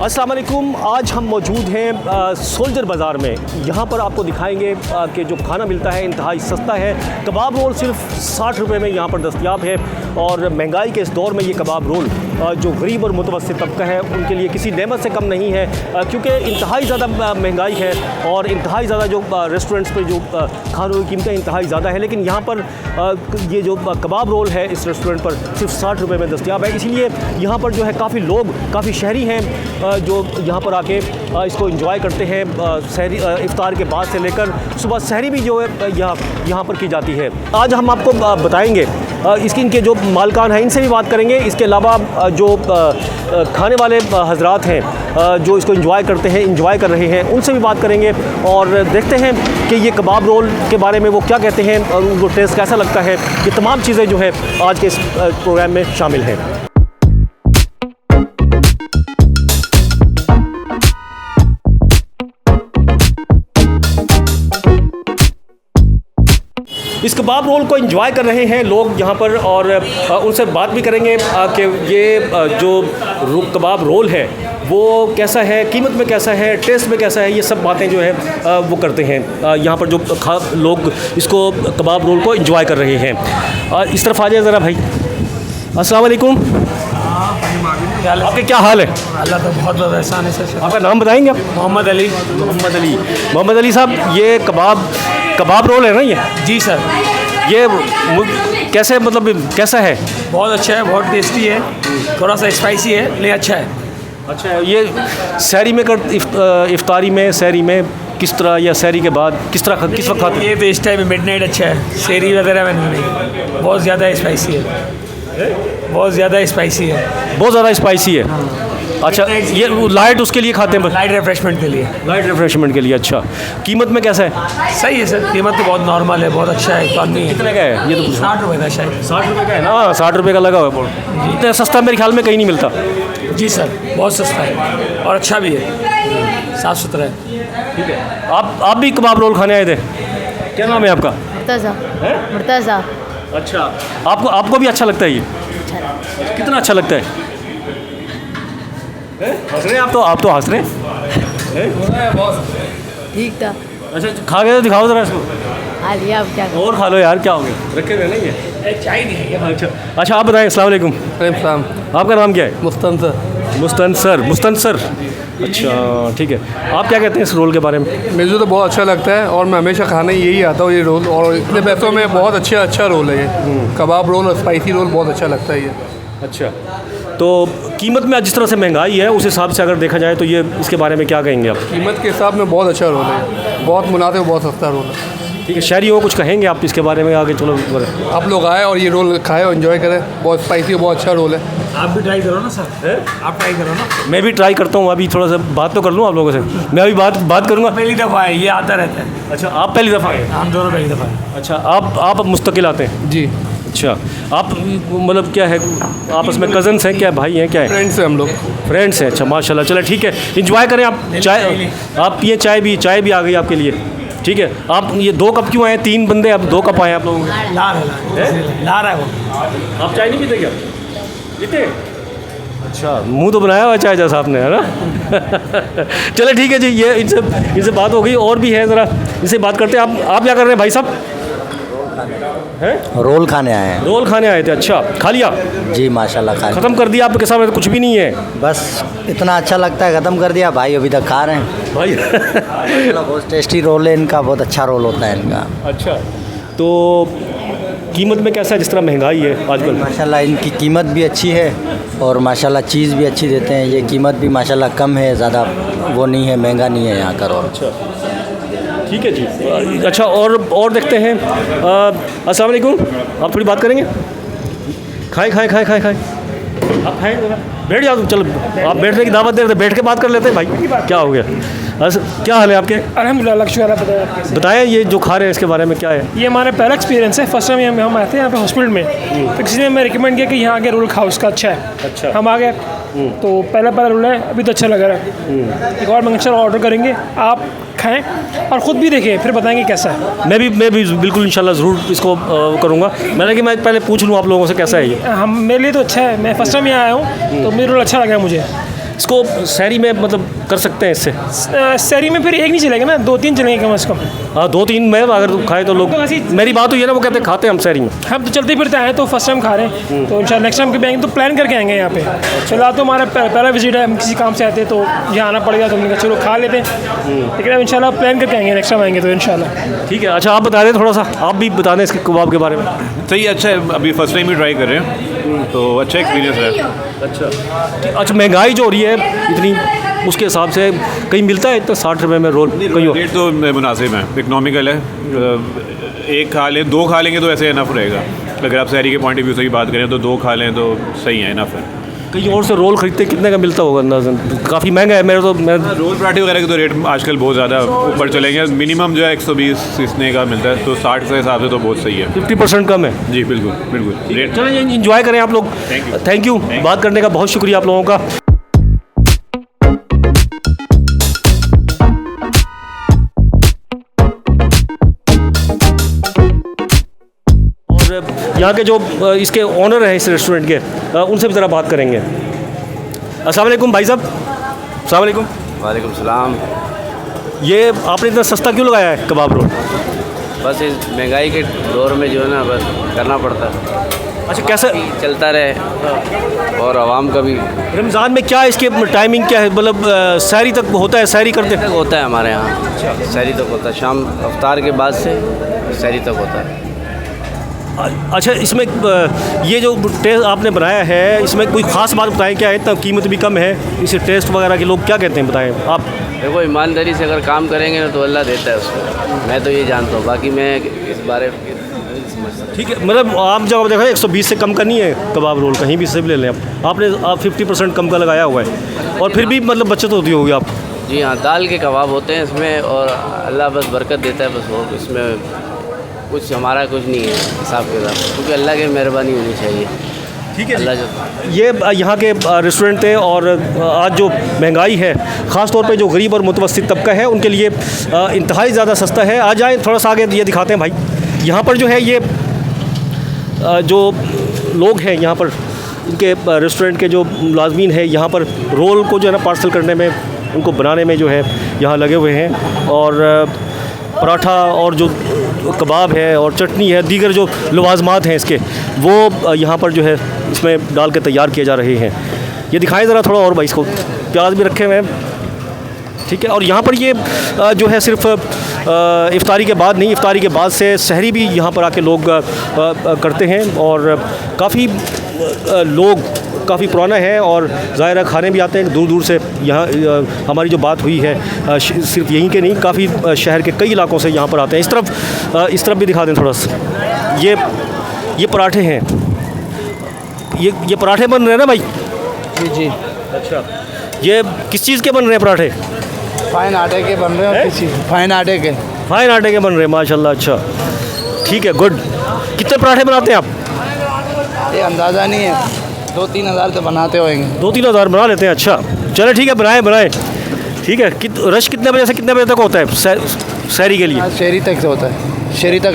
अस्सलाम वालेकुम। आज हम मौजूद हैं सोल्जर बाज़ार में। यहाँ पर आपको दिखाएंगे कि जो खाना मिलता है इंतहाई सस्ता है। कबाब रोल सिर्फ 60 रुपये में यहाँ पर दस्तयाब है और महंगाई के इस दौर में ये कबाब रोल जो गरीब और मुतवस्सित तबका है उनके लिए किसी नेमत से कम नहीं है, क्योंकि इंतहाई ज़्यादा महंगाई है और इंतहाई ज़्यादा जो रेस्टोरेंट्स पे जो खानों की कीमतें इंतहाई ज़्यादा है, लेकिन यहाँ पर ये जो कबाब रोल है इस रेस्टोरेंट पर सिर्फ 60 रुपये में दस्तयाब है। इसीलिए यहाँ पर जो है काफ़ी लोग, काफ़ी शहरी हैं जो यहाँ पर आके इसको एंजॉय करते हैं। सहरी इफ्तार के बाद से लेकर सुबह सहरी भी जो है यहाँ पर की जाती है। आज हम आपको बताएंगे इसकी, इनके जो मालकान हैं इनसे भी बात करेंगे। इसके अलावा जो खाने वाले हजरात हैं जो इसको एंजॉय करते हैं, एंजॉय कर रहे हैं, उनसे भी बात करेंगे और देखते हैं कि ये कबाब रोल के बारे में वो क्या कहते हैं और उनको टेस्ट कैसा लगता है। ये तमाम चीज़ें जो है आज के इस प्रोग्राम में शामिल हैं। इस कबाब रोल को एंजॉय कर रहे हैं लोग यहाँ पर और उनसे बात भी करेंगे कि ये जो कबाब रोल है वो कैसा है, कीमत में कैसा है, टेस्ट में कैसा है। ये सब बातें जो है वो करते हैं यहाँ पर जो लोग इसको कबाब रोल को एंजॉय कर रहे हैं। इस तरफ आ जाए ज़रा भाई। अस्सलाम वालेकुम। आपके क्या हाल है? अल्लाह तो बहुत ज़्यादा एहसान है सर। आपका नाम बताएंगे आप? मोहम्मद अली। मोहम्मद अली साहब, ये कबाब रोल है ना ये? जी सर। ये कैसे, मतलब कैसा है? बहुत अच्छा है, बहुत टेस्टी है, थोड़ा सा स्पाइसी है लेकिन अच्छा है। अच्छा है। ये सहरी में इफ्तारी में, सहरी में किस तरह, या सहरी के बाद किस वक्त खाते हैं? ये तो इस टाइम मिडनाइट अच्छा है, सहरी वगैरह में नहीं। बहुत ज़्यादा स्पाइसी है, बहुत ज़्यादा स्पाइसी है, बहुत ज़्यादा स्पाइसी है। अच्छा, ये लाइट उसके लिए खाते हैं? लाइट रिफ्रेशमेंट के लिए। लाइट रिफ्रेशमेंट के लिए। अच्छा, कीमत में कैसा है? सही है सर, कीमत तो बहुत नॉर्मल है, बहुत अच्छा है, इकॉनमी है। कितने का है ये? तो 60 रुपये का शायद। 60 रुपये का है ना? 60 रुपये का लगा हुआ है बोर्ड। इतना सस्ता मेरे ख्याल में कहीं नहीं मिलता। जी सर, बहुत सस्ता है और अच्छा भी है, साफ़ सुथरा है। ठीक है। आप भी कबाब रोल खाने आए थे? क्या नाम है आपका? मुर्तज़ा। अच्छा, आपको भी अच्छा लगता है ये? कितना अच्छा लगता है? हंस रहे हैं आप तो हंस रहे हैं। ठीक था। अच्छा, खा के तो दिखाओ ज़रा इसको। खा लिया, अब क्या? और खा लो यार, क्या हो गया? रखे हुए नहीं है? चाय नहीं है। अच्छा आप बताएं। अस्सलाम वालेकुम। सलाम। आपका नाम क्या है? मुस्तनसर। अच्छा ठीक है। आप क्या कहते हैं इस रोल के बारे में? मुझे तो बहुत अच्छा लगता है और मैं हमेशा खाने यही आता हूँ ये रोल, और इतने पैसों में बहुत अच्छा रोल है ये। कबाब रोल और स्पाइसी रोल बहुत अच्छा लगता है ये। अच्छा, तो कीमत में जिस तरह से महंगाई है उस हिसाब से अगर देखा जाए तो ये इसके बारे में क्या कहेंगे आप? कीमत के हिसाब में बहुत अच्छा रोल है, बहुत मुनासिब, बहुत सस्ता रोल है। ठीक है। शहरियों को कुछ कहेंगे आप इसके बारे में आगे? चलो आप लोग आए और ये रोल खाएं और एंजॉय करें, बहुत स्पाइसी, बहुत अच्छा रोल है। आप भी ट्राई करो ना सर। आप ट्राई करो ना। मैं भी ट्राई करता हूँ। अभी थोड़ा सा बात तो कर लूँ आप लोगों से। मैं अभी बात करूँगा। पहली दफ़ा है, ये आता रहता है। अच्छा, आप पहली दफ़ा आए? हम दोनों पहली दफ़ा है। अच्छा, आप मुस्तकिल आते हैं? जी। अच्छा, आप मतलब क्या है, आपस में कज़न्स हैं, क्या भाई हैं, क्या है? फ्रेंड्स हैं हम लोग। फ्रेंड्स हैं। अच्छा माशाल्लाह। चलो ठीक है, इंजॉय करें आप। चाय आप पिए, चाय भी आ गई आपके लिए। ठीक है। आप ये 2 कप क्यों आए? 3 बंदे, अब 2 कप आए आप लोगों को? ला रहा है वो। आप चाय नहीं पीते क्या? पीते? अच्छा, मुंह तो बनाया हुआ चाय जैसा आपने, है ना? चले ठीक है जी। ये इनसे बात हो गई। और भी है, ज़रा इनसे बात करते हैं। आप क्या कर रहे हैं भाई साहब? रोल खाने आए हैं। रोल खाने आए थे। अच्छा, खा लिया? जी माशाल्लाह खा लिया। ख़त्म कर दिया आपके सामने? तो कुछ भी नहीं है, बस इतना अच्छा लगता है, ख़त्म कर दिया भाई, अभी तक खा रहे हैं भाई। बहुत टेस्टी रोल है इनका, बहुत अच्छा रोल होता है इनका। अच्छा, तो कीमत में कैसा है जिस तरह महंगाई है आजकल? माशाल्लाह इनकी कीमत भी अच्छी है और माशाल्लाह चीज़ भी अच्छी देते हैं। ये कीमत भी माशाल्लाह कम है, ज़्यादा वो नहीं है, महंगा नहीं है यहाँ का रोल। अच्छा ठीक है जी। अच्छा, और देखते हैं। अस्सलाम वालेकुम। आप थोड़ी बात करेंगे? खाएं। आप खाएं ज़रा, बैठ जाओ। चलो, आप बैठने की दावत दे रहे थे, बैठ के बात कर लेते हैं भाई। क्या हो गया? क्या हाल है आपके? अल्हम्दुलिल्लाह, शुक्र है। बताएं ये जो खा रहे हैं इसके बारे में क्या है? ये हमारा पहला एक्सपीरियंस है। फर्स्ट टाइम हम आते हैं यहाँ पे हॉस्पिटल में, तो किसी ने हमें रिकमेंड किया कि यहाँ आके रोल खाओ, उसका अच्छा है। अच्छा। हम आ गए, तो पहला रोल है, अभी तो अच्छा लग रहा है। एक और मंगेशर ऑर्डर करेंगे, आप खाएं और ख़ुद भी देखें, फिर बताएंगे कैसा है। मैं भी बिल्कुल इंशाल्लाह ज़रूर इसको करूँगा। मैंने कि मैं पहले पूछ लूँ आप लोगों से कैसा है ये। मेरे लिए तो अच्छा है, मैं फर्स्ट टाइम यहाँ आया हूँ तो मेरा रोल अच्छा लगा मुझे। इसको शहरी में मतलब कर सकते हैं इससे? शहरी में फिर एक नहीं चलेगा ना, 2-3 चलेंगे कम से कम। हाँ 2-3 में अगर खाए तो लोग, मेरी बात हुई है ना, वो कहते हैं खाते हैं हम शहरी में। हम तो चलते फिरते आए तो फर्स्ट टाइम खा रहे हैं, तो इंशाल्लाह नेक्स्ट टाइम के आएंगे तो प्लान करके आएंगे यहाँ पे। फिलहाल तो हमारा पहला विजिट है, हम किसी काम से आते हैं तो यहाँ आना पड़ेगा, तो हमने कहा चलो खा लेते हैं, लेकिन अब इंशाल्लाह प्लान करके आएंगे नेक्स्ट टाइम आएंगे तो इंशाल्लाह। ठीक है। अच्छा आप बता दें थोड़ा सा, आप भी बता दें इसके कबाब के बारे में। सही अच्छा है, अभी फर्स्ट टाइम ही ट्राई कर रहे हैं तो अच्छा एक्सपीरियंस है। अच्छा महंगाई जो हो रही है इतनी, उसके हिसाब से कहीं मिलता है इतना 60 रुपये में रोल? कहीं रेट तो मुनासिब है, इकनॉमिकल है। एक खा लें, 2 खा लेंगे तो ऐसे इनफ रहेगा। अगर आप शहरी के पॉइंट ऑफ व्यू से ही बात करें तो 2 खा लें तो सही है, इनफ है। कहीं और से रोल खरीदते कितने का मिलता होगा अंदाज़न? काफ़ी महंगा है। मैं रोल पराठे वगैरह के तो रेट आजकल बहुत ज़्यादा ऊपर चलेंगे। मिनिमम जो है 120 इतने का मिलता है, तो 60 के हिसाब से तो बहुत सही है। 50% कम है। जी बिल्कुल बिल्कुल। रेट चलिए इंजॉय करें आप लोग। थैंक यू बात करने का बहुत शुक्रिया आप लोगों का। और यहाँ के जो इसके ओनर हैं इस रेस्टोरेंट के, उनसे भी ज़रा बात करेंगे। अस्सलाम वालेकुम भाई साहब। अस्सलाम वालेकुम। वालेकुम सलाम। ये आपने इतना सस्ता क्यों लगाया है कबाब रोल? बस इस महंगाई के दौर में जो है ना, बस करना पड़ता है। अच्छा कैसे चलता रहे और आवाम का भी। रमज़ान में क्या इसके टाइमिंग क्या है? मतलब सहरी तक होता है, सहरी करते हैं? तक होता है हमारे यहाँ, सहरी तक होता है, शाम अफ्तार के बाद से सहरी तक होता है। अच्छा इसमें ये जो टेस्ट आपने बनाया है, इसमें कोई ख़ास बात बताएं क्या है? इतना कीमत भी कम है, इसे टेस्ट वगैरह के लोग क्या कहते हैं बताएं आप। देखो ईमानदारी से अगर काम करेंगे ना तो अल्लाह देता है उसको, मैं तो ये जानता हूँ, बाकी मैं इस बारे में नहीं समझ सकता। ठीक है, मतलब आप जब देखो 120 से कम का नहीं है कबाब रोल, कहीं भी से भी ले लें आपने 50% कम का लगाया हुआ है, और फिर भी मतलब बचत होती होगी आप। जी हाँ, दाल के कबाब होते हैं इसमें, और अल्लाह बस बरकत देता है, बस वो इसमें कुछ हमारा कुछ नहीं है हिसाब के साथ, क्योंकि अल्लाह की मेहरबानी होनी चाहिए। ठीक है अल्लाह जो ये यहाँ के रेस्टोरेंट थे, और आज जो महंगाई है ख़ास तौर पे जो गरीब और मुतवस्सित तबका है उनके लिए इंतहाई ज़्यादा सस्ता है। आ जाए थोड़ा सा आगे ये दिखाते हैं भाई। यहाँ पर जो है ये जो लोग हैं यहाँ पर, इनके रेस्टोरेंट के जो मुलाजमीन हैं यहाँ पर रोल को जो है ना पार्सल करने में, उनको बनाने में जो है यहाँ लगे हुए हैं, और पराठा और जो कबाब है और चटनी है, दीगर जो लवाजमात हैं इसके, वो यहाँ पर जो है इसमें डाल के तैयार किए जा रहे हैं। ये दिखाएं ज़रा थोड़ा और भाई, इसको प्याज भी रखे हुए हैं। ठीक है, और यहाँ पर ये जो है सिर्फ इफ्तारी के बाद नहीं, इफ्तारी के बाद से सहरी भी यहाँ पर आके लोग करते हैं, और काफ़ी लोग काफ़ी पुराना है, और ज़ाहिर खाने भी आते हैं दूर दूर से। यहाँ हमारी जो बात हुई है सिर्फ यहीं के नहीं, काफ़ी शहर के कई इलाकों से यहाँ पर आते हैं। इस तरफ भी दिखा दें थोड़ा सा। ये पराठे हैं, ये पराठे बन रहे हैं ना भाई? जी जी। अच्छा, ये किस चीज़ के बन रहे हैं पराठे? फाइन आटे के बन रहे हैं। किसी फाइन आटे के बन रहे हैं माशाल्लाह। अच्छा ठीक है, गुड। कितने पराठे बनाते हैं आप? ये अंदाज़ा नहीं है, 2-3 हज़ार तो बनाते होंगे। 2-3 हज़ार बना लेते हैं। अच्छा चलो ठीक है, बनाएं। ठीक है, रश कितने बजे से कितने बजे तक होता है सहरी के लिए? शहरी तक से होता है, शहरी तक।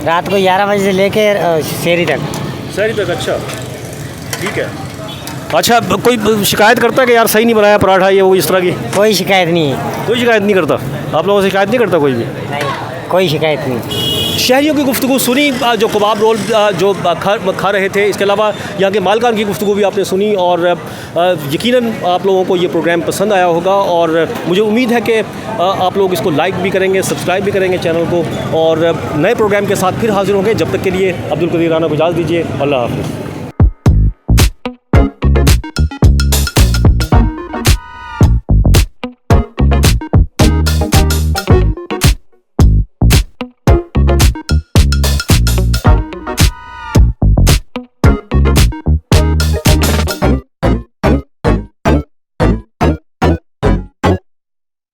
रात को 11 बजे से लेके शहरी तक। अच्छा ठीक है। अच्छा कोई शिकायत करता है कि यार सही नहीं बनाया पराठा, ये वो इस तरह की? कोई शिकायत नहीं है। कोई शिकायत नहीं करता? आप लोगों से शिकायत नहीं करता कोई भी? नहीं, कोई शिकायत नहीं। शहरियों की गुफ्तगू सुनी, जो कबाब रोल जो खा रहे थे, इसके अलावा यहाँ के मालकान की गुफ्तगू भी आपने सुनी, और यकीनन आप लोगों को ये प्रोग्राम पसंद आया होगा, और मुझे उम्मीद है कि आप लोग इसको लाइक भी करेंगे, सब्सक्राइब भी करेंगे चैनल को, और नए प्रोग्राम के साथ फिर हाजिर होंगे। जब तक के लिए अब्दुल कदीर राना को इजाज़त दीजिए। अल्लाह हाफ़िज़।